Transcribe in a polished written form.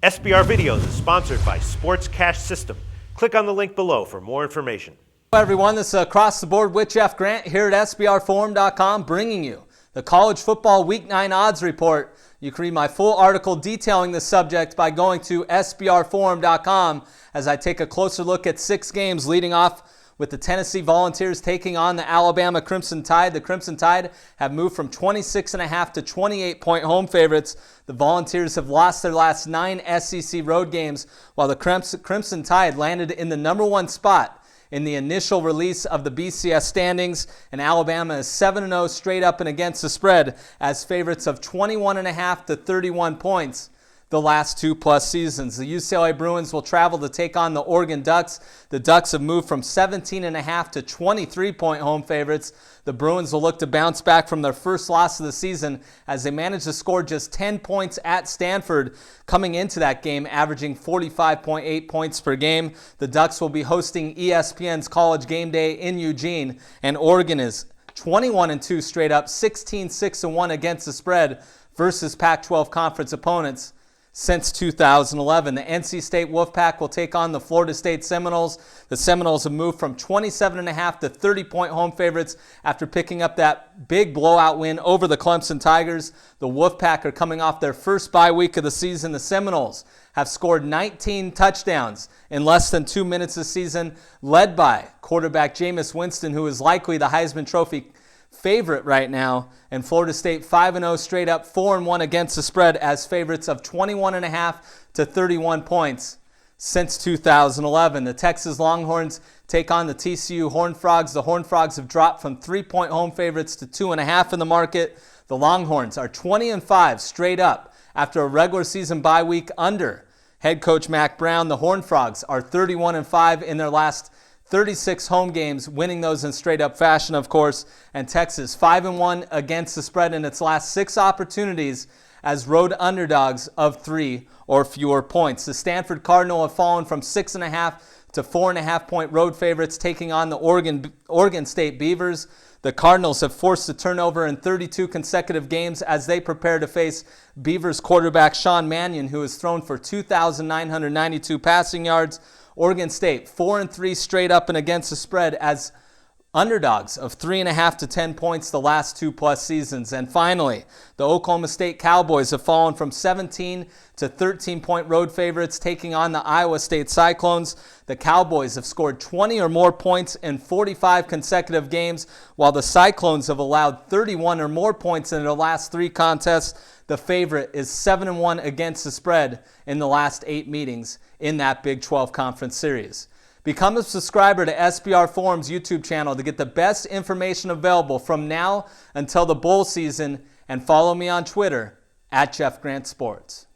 SBR Videos is sponsored by Sports Cash System. Click on the link below for more information. Hello everyone, this is Across the Board with Jeff Grant here at SBRforum.com, bringing you the College Football Week 9 Odds Report. You can read my full article detailing the subject by going to SBRforum.com as I take a closer look at 6 games leading off with the Tennessee Volunteers taking on the Alabama Crimson Tide. The Crimson Tide have moved from 26.5 to 28-point home favorites. The Volunteers have lost their last 9 SEC road games, while the Crimson Tide landed in the number 1 spot in the initial release of the BCS standings, and Alabama is 7-0 straight up and against the spread as favorites of 21.5 to 31 points the last 2+ seasons. The UCLA Bruins will travel to take on the Oregon Ducks. The Ducks have moved from 17.5 to 23-point home favorites. The Bruins will look to bounce back from their first loss of the season as they managed to score just 10 points at Stanford coming into that game, averaging 45.8 points per game. The Ducks will be hosting ESPN's College Game Day in Eugene, and Oregon is 21-2 straight up, 16-6-1 against the spread versus Pac-12 conference opponents since 2011. The NC State Wolfpack will take on the Florida State Seminoles. The Seminoles have moved from 27.5 to 30-point home favorites after picking up that big blowout win over the Clemson Tigers. The Wolfpack are coming off their first bye week of the season. The Seminoles have scored 19 touchdowns in less than 2 minutes this season, led by quarterback Jameis Winston, who is likely the Heisman Trophy favorite right now, and Florida State 5-0 straight up, 4-1 against the spread as favorites of 21.5 to 31 points since 2011. The Texas Longhorns take on the TCU Horned Frogs. The Horned Frogs have dropped from 3-point home favorites to 2.5 in the market. The Longhorns are 20-5 straight up after a regular season bye week under head coach Mack Brown. The Horned Frogs are 31-5 in their last 36 home games, winning those in straight-up fashion, of course. And Texas 5-1 against the spread in its last 6 opportunities as road underdogs of 3 or fewer points. The Stanford Cardinal have fallen from 6.5 to 4.5-point road favorites, taking on the Oregon State Beavers. The Cardinals have forced a turnover in 32 consecutive games as they prepare to face Beavers quarterback Sean Mannion, who has thrown for 2,992 passing yards. Oregon State 4-3 straight up and against the spread as underdogs of 3.5 to 10 points the last 2+ seasons. And finally, the Oklahoma State Cowboys have fallen from 17 to 13-point road favorites, taking on the Iowa State Cyclones. The Cowboys have scored 20 or more points in 45 consecutive games, while the Cyclones have allowed 31 or more points in their last 3 contests. The favorite is 7-1 against the spread in the last 8 meetings in that Big 12 Conference Series. Become a subscriber to SBR Forum's YouTube channel to get the best information available from now until the bowl season, and follow me on Twitter at Jeff Grant Sports.